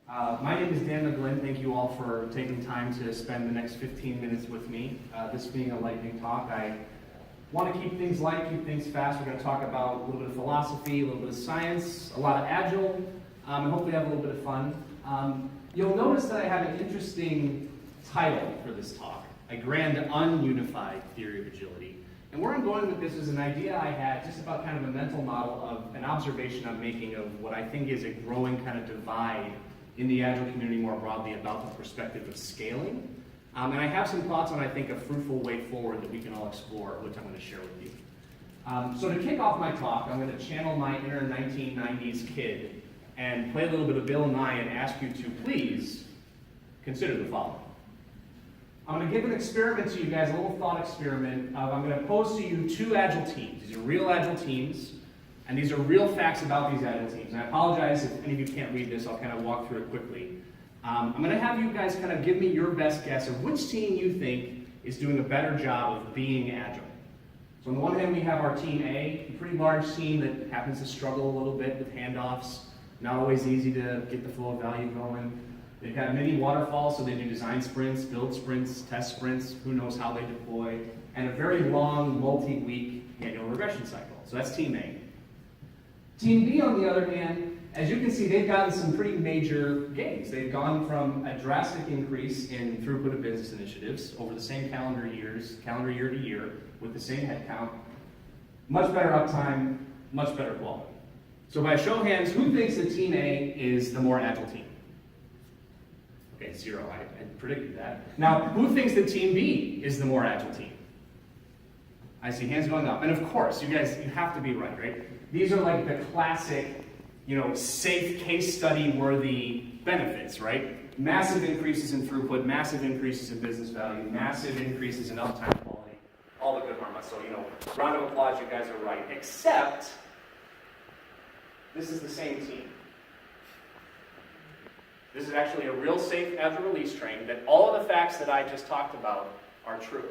My name is Dan McGlynn. Thank you all for taking time to spend the next 15 minutes with me. This being a lightning talk, I want to keep things light, keep things fast. We're going to talk about a little bit of philosophy, a little bit of science, a lot of Agile, and hopefully have a little bit of fun. You'll notice that I have an interesting title for this talk, A Grand Ununified Theory of Agility. And where I'm going with this is an idea I had just about kind of a mental model of an observation I'm making of what I think is a growing kind of divide in the Agile community more broadly about the perspective of scaling. And I have some thoughts on, I think, a fruitful way forward that we can all explore, which I'm going to share with you. So to kick off my talk, I'm going to channel my inner 1990s kid and play a little bit of Bill Nye and ask you to please consider the following. I'm going to give an experiment to you guys, a little thought experiment. I'm going to pose to you two Agile teams. These are real Agile teams, and these are real facts about these Agile teams. And I apologize if any of you can't read this. I'll kind of walk through it quickly. I'm going to have you guys kind of give me your best guess of which team you think is doing a better job of being Agile. So on the one hand, we have our Team A, a pretty large team that happens to struggle a little bit with handoffs. Not always easy to get the flow of value going. They've got many waterfalls, so they do design sprints, build sprints, test sprints, who knows how they deploy, and a very long, multi-week annual regression cycle. So that's Team A. Team B, on the other hand, as you can see, they've gotten some pretty major gains. They've gone from a drastic increase in throughput of business initiatives over the same calendar year to year, with the same headcount, much better uptime, much better quality. So by a show of hands, who thinks that Team A is the more Agile team? Okay, 0, I predicted that. Now, who thinks that Team B is the more Agile team? I see hands going up. And of course, you guys, you have to be right? These are like the classic, safe case study worthy benefits, right? Massive increases in throughput, massive increases in business value, massive increases in uptime quality, all the good harmony. So, round of applause, you guys are right. Except, this is the same team. This is actually a real safe Agile release train that all of the facts that I just talked about are true.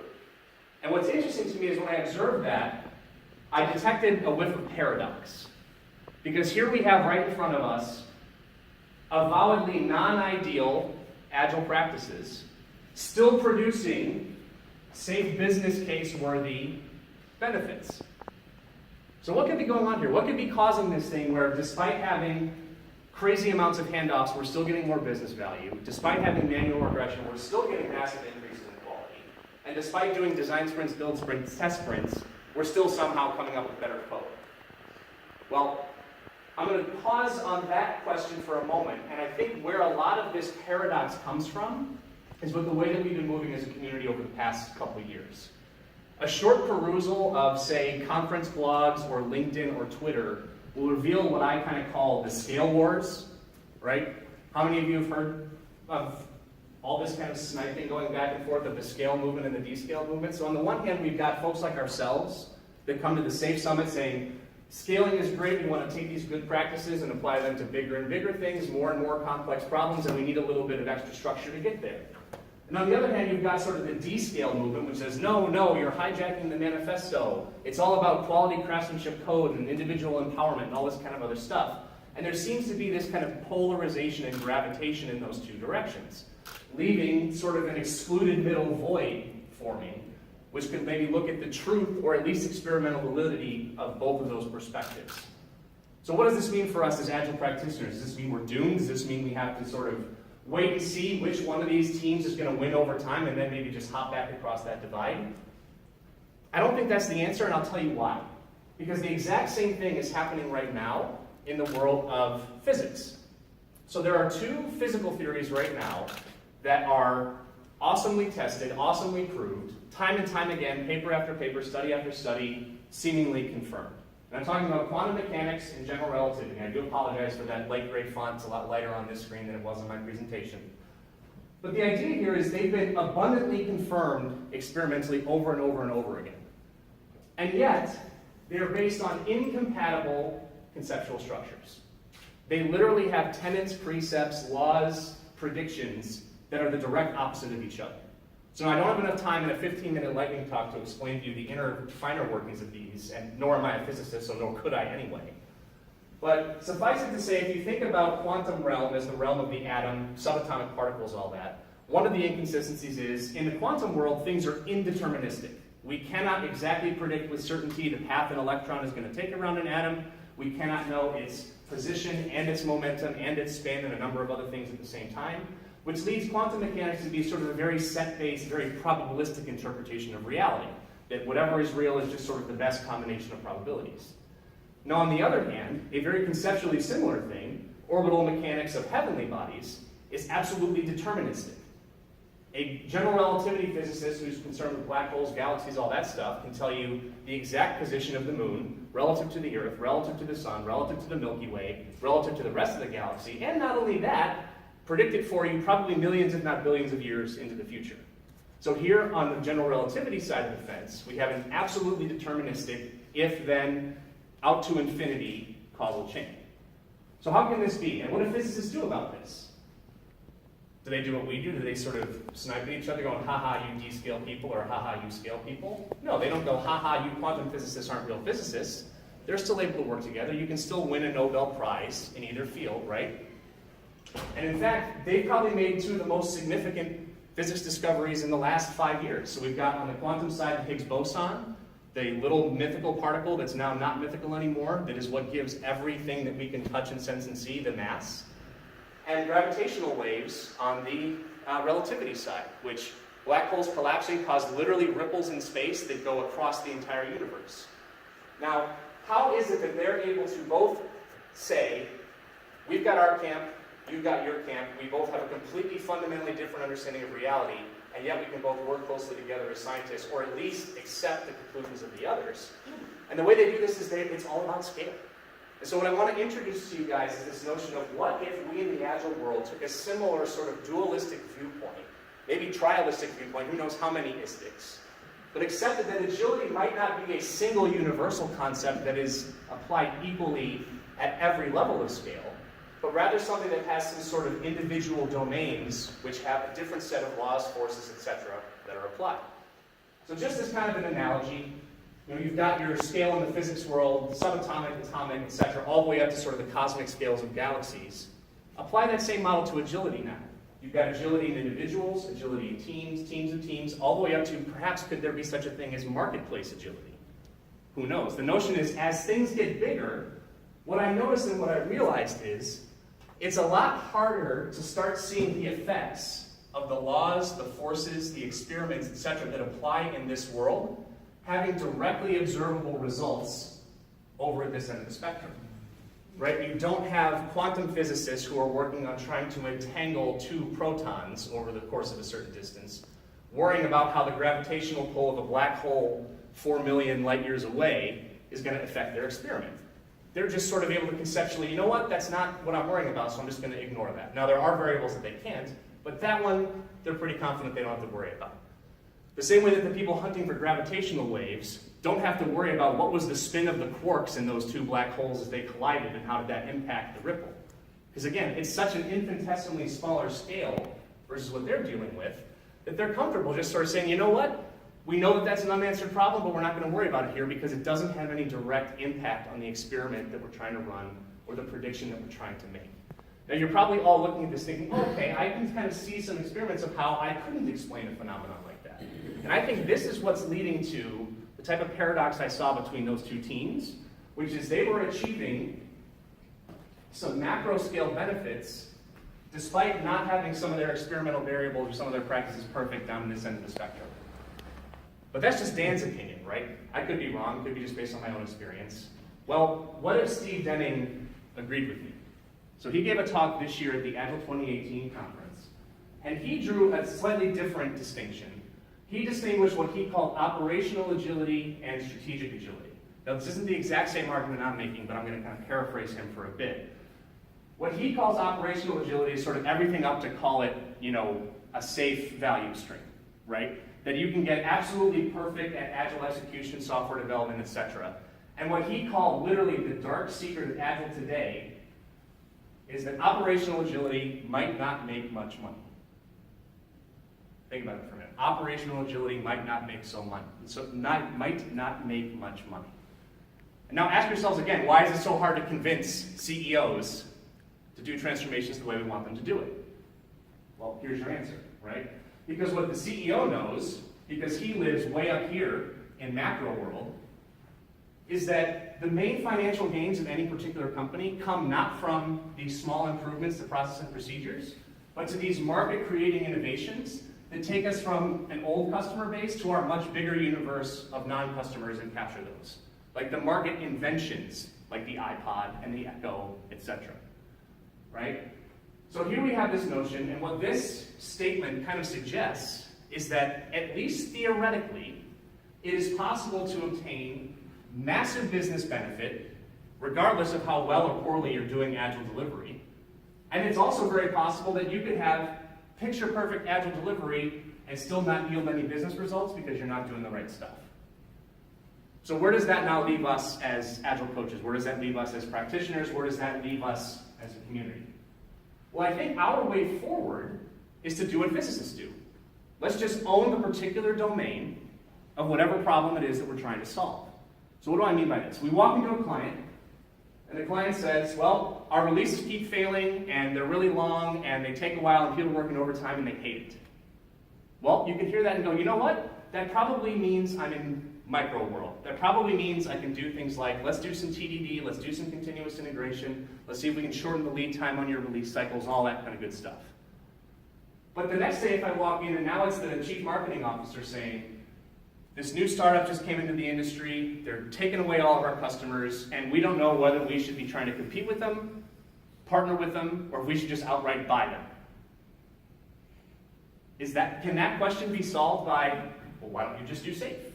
And what's interesting to me is when I observed that, I detected a whiff of paradox. Because here we have right in front of us avowedly non-ideal Agile practices still producing safe business case worthy benefits. So what could be going on here? What could be causing this thing where despite having crazy amounts of handoffs, we're still getting more business value. Despite having manual regression, we're still getting massive increases in quality. And despite doing design sprints, build sprints, test sprints, we're still somehow coming up with better code. Well, I'm going to pause on that question for a moment, and I think where a lot of this paradox comes from is with the way that we've been moving as a community over the past couple of years. A short perusal of, say, conference blogs or LinkedIn or Twitter will reveal what I kind of call the scale wars, right? How many of you have heard of all this kind of sniping going back and forth of the scale movement and the descale movement? So on the one hand, we've got folks like ourselves that come to the SAFE Summit saying, scaling is great, we want to take these good practices and apply them to bigger and bigger things, more and more complex problems, and we need a little bit of extra structure to get there. And on the other hand, you've got sort of the descale movement, which says, no, you're hijacking the manifesto. It's all about quality craftsmanship code and individual empowerment and all this kind of other stuff. And there seems to be this kind of polarization and gravitation in those two directions, leaving sort of an excluded middle void forming, which could maybe look at the truth or at least experimental validity of both of those perspectives. So what does this mean for us as Agile practitioners? Does this mean we're doomed? Does this mean we have to sort of wait and see which one of these teams is going to win over time and then maybe just hop back across that divide? I don't think that's the answer, and I'll tell you why. Because the exact same thing is happening right now in the world of physics. So there are two physical theories right now that are awesomely tested, awesomely proved, time and time again, paper after paper, study after study, seemingly confirmed. And I'm talking about quantum mechanics and general relativity. I do apologize for that light gray font. It's a lot lighter on this screen than it was on my presentation. But the idea here is they've been abundantly confirmed experimentally over and over and over again. And yet, they are based on incompatible conceptual structures. They literally have tenets, precepts, laws, predictions that are the direct opposite of each other. So I don't have enough time in a 15-minute lightning talk to explain to you the inner, finer workings of these, and nor am I a physicist, so nor could I anyway. But suffice it to say, if you think about quantum realm as the realm of the atom, subatomic particles, all that, one of the inconsistencies is, in the quantum world, things are indeterministic. We cannot exactly predict with certainty the path an electron is going to take around an atom. We cannot know its position and its momentum and its spin and a number of other things at the same time, which leads quantum mechanics to be sort of a very set-based, very probabilistic interpretation of reality, that whatever is real is just sort of the best combination of probabilities. Now, on the other hand, a very conceptually similar thing, orbital mechanics of heavenly bodies, is absolutely deterministic. A general relativity physicist who's concerned with black holes, galaxies, all that stuff, can tell you the exact position of the moon relative to the Earth, relative to the sun, relative to the Milky Way, relative to the rest of the galaxy, and not only that, predict it for you probably millions, if not billions of years into the future. So here on the general relativity side of the fence, we have an absolutely deterministic, if-then, out to infinity causal chain. So how can this be? And what do physicists do about this? Do they do what we do? Do they sort of snipe at each other going, ha-ha, you D-scale people, or ha-ha, you scale people? No, they don't go, ha-ha, you quantum physicists aren't real physicists. They're still able to work together. You can still win a Nobel Prize in either field, right? And in fact, they've probably made two of the most significant physics discoveries in the last 5 years. So we've got on the quantum side the Higgs boson, the little mythical particle that's now not mythical anymore, that is what gives everything that we can touch and sense and see the mass. And gravitational waves on the relativity side, which black holes collapsing cause literally ripples in space that go across the entire universe. Now, how is it that they're able to both say, we've got our camp, you've got your camp, we both have a completely fundamentally different understanding of reality, and yet we can both work closely together as scientists, or at least accept the conclusions of the others? And the way they do this is it's all about scale. And so what I want to introduce to you guys is this notion of what if we in the Agile world took a similar sort of dualistic viewpoint, maybe trialistic viewpoint, who knows how many istics, but accepted that agility might not be a single universal concept that is applied equally at every level of scale, but rather something that has some sort of individual domains which have a different set of laws, forces, etc. that are applied. So just as kind of an analogy, you've got your scale in the physics world, subatomic, atomic, etc., all the way up to sort of the cosmic scales of galaxies. Apply that same model to agility now. You've got agility in individuals, agility in teams, teams of teams, all the way up to perhaps could there be such a thing as marketplace agility? Who knows? The notion is as things get bigger, what I noticed and what I realized is it's a lot harder to start seeing the effects of the laws, the forces, the experiments, etc. that apply in this world having directly observable results over at this end of the spectrum, right? You don't have quantum physicists who are working on trying to entangle two protons over the course of a certain distance, worrying about how the gravitational pull of a black hole 4 million light years away is going to affect their experiment. They're just sort of able to conceptually, you know what, that's not what I'm worrying about, so I'm just going to ignore that. Now, there are variables that they can't, but that one, they're pretty confident they don't have to worry about. The same way that the people hunting for gravitational waves don't have to worry about what was the spin of the quarks in those two black holes as they collided and how did that impact the ripple. Because again, it's such an infinitesimally smaller scale versus what they're dealing with that they're comfortable just sort of saying, you know what, we know that that's an unanswered problem, but we're not going to worry about it here because it doesn't have any direct impact on the experiment that we're trying to run or the prediction that we're trying to make. Now you're probably all looking at this thinking, oh, okay, I can kind of see some experiments of how I couldn't explain a phenomenon like that. And I think this is what's leading to the type of paradox I saw between those two teams, which is they were achieving some macro scale benefits despite not having some of their experimental variables or some of their practices perfect down this end of the spectrum. But that's just Dan's opinion, right? I could be wrong, it could be just based on my own experience. Well, what if Steve Denning agreed with me? So he gave a talk this year at the Agile 2018 conference, and he drew a slightly different distinction. He distinguished what he called operational agility and strategic agility. Now, this isn't the exact same argument I'm making, but I'm going to kind of paraphrase him for a bit. What he calls operational agility is sort of everything up to call it, a safe value stream, right? That you can get absolutely perfect at Agile execution, software development, etc. And what he called literally the dark secret of Agile today is that operational agility might not make much money. Think about it for a minute. Operational agility might not make might not make much money. And now ask yourselves again, why is it so hard to convince CEOs to do transformations the way we want them to do it? Well, here's your answer, right? Because what the CEO knows, because he lives way up here in macro world, is that the main financial gains of any particular company come not from these small improvements to process and procedures, but to these market-creating innovations that take us from an old customer base to our much bigger universe of non-customers and capture those. Like the market inventions, like the iPod and the Echo, etc. Right? So here we have this notion, and what this statement kind of suggests is that, at least theoretically, it is possible to obtain massive business benefit, regardless of how well or poorly you're doing Agile delivery. And it's also very possible that you could have picture-perfect Agile delivery and still not yield any business results because you're not doing the right stuff. So where does that now leave us as Agile coaches? Where does that leave us as practitioners? Where does that leave us as a community? Well, I think our way forward is to do what physicists do. Let's just own the particular domain of whatever problem it is that we're trying to solve. So what do I mean by this? We walk into a client, and the client says, well, our releases keep failing, and they're really long, and they take a while, and people are working overtime, and they hate it. Well, you can hear that and go, you know what? That probably means I'm in micro world. That probably means I can do things like, let's do some TDD, let's do some continuous integration, let's see if we can shorten the lead time on your release cycles, all that kind of good stuff. But the next day if I walk in and now it's the chief marketing officer saying, this new startup just came into the industry, they're taking away all of our customers, and we don't know whether we should be trying to compete with them, partner with them, or if we should just outright buy them. Can that question be solved by, well, why don't you just do SAFe?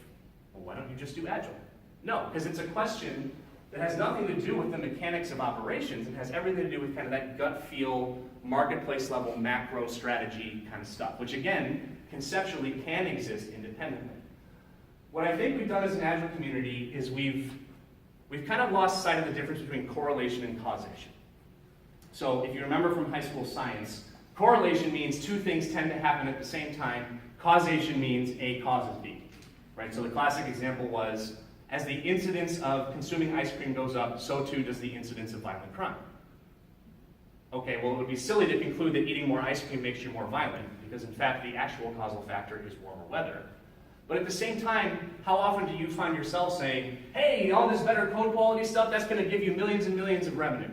Well, why don't you just do Agile? No, because it's a question that has nothing to do with the mechanics of operations. It has everything to do with kind of that gut feel, marketplace level, macro strategy kind of stuff, which again, conceptually can exist independently. What I think we've done as an Agile community is we've kind of lost sight of the difference between correlation and causation. So if you remember from high school science, correlation means two things tend to happen at the same time. Causation means A causes B. Right? So the classic example was, as the incidence of consuming ice cream goes up, so too does the incidence of violent crime. Okay, well it would be silly to conclude that eating more ice cream makes you more violent, because in fact the actual causal factor is warmer weather. But at the same time, how often do you find yourself saying, hey, all this better code quality stuff, that's going to give you millions and millions of revenue?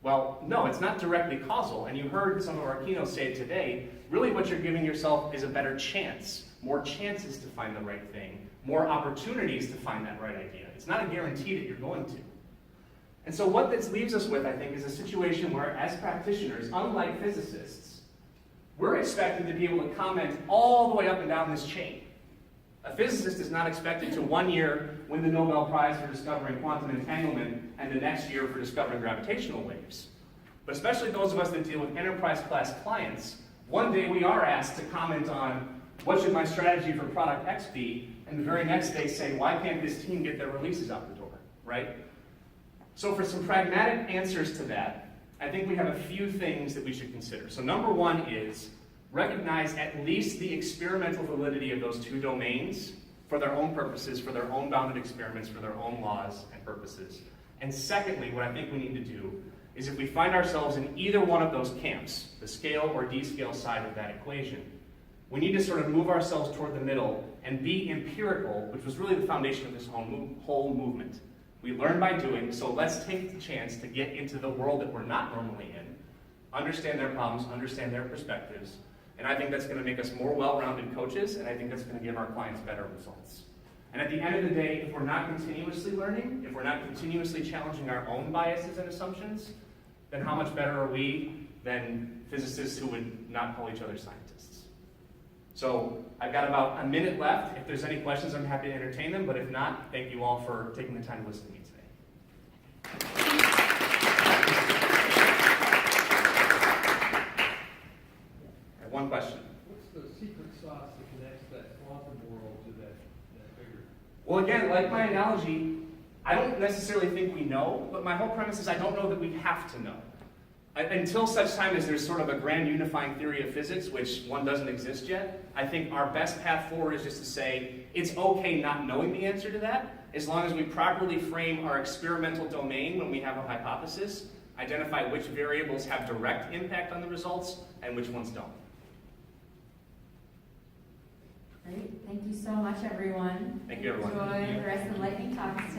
Well, no, it's not directly causal, and you heard some of our keynotes say it today. Really what you're giving yourself is a better chance, more chances to find the right thing, more opportunities to find that right idea. It's not a guarantee that you're going to. And so what this leaves us with, I think, is a situation where, as practitioners, unlike physicists, we're expected to be able to comment all the way up and down this chain. A physicist is not expected to 1 year win the Nobel Prize for discovering quantum entanglement and the next year for discovering gravitational waves. But especially those of us that deal with enterprise-class clients, one day we are asked to comment on what should my strategy for product X be, and the very next day say, why can't this team get their releases out the door, right? So for some pragmatic answers to that, I think we have a few things that we should consider. So number one is recognize at least the experimental validity of those two domains for their own purposes, for their own bounded experiments, for their own laws and purposes. And secondly, what I think we need to do is if we find ourselves in either one of those camps, the scale or descale side of that equation, we need to sort of move ourselves toward the middle and be empirical, which was really the foundation of this whole movement. We learn by doing, so let's take the chance to get into the world that we're not normally in, understand their problems, understand their perspectives, and I think that's going to make us more well-rounded coaches, and I think that's going to give our clients better results. And at the end of the day, if we're not continuously learning, if we're not continuously challenging our own biases and assumptions, then how much better are we than physicists who would not call each other scientists? So I've got about a minute left. If there's any questions, I'm happy to entertain them, but if not, thank you all for taking the time to listen to me today. I have one question. What's the secret sauce that connects that quantum world to that bigger? Well, again, like my analogy, I don't necessarily think we know, but my whole premise is I don't know that we have to know. Until such time as there's sort of a grand unifying theory of physics, which one doesn't exist yet, I think our best path forward is just to say, it's okay not knowing the answer to that, as long as we properly frame our experimental domain when we have a hypothesis, identify which variables have direct impact on the results and which ones don't. Great. Thank you so much, everyone. Thank you, everyone. Enjoy the rest of the lightning talks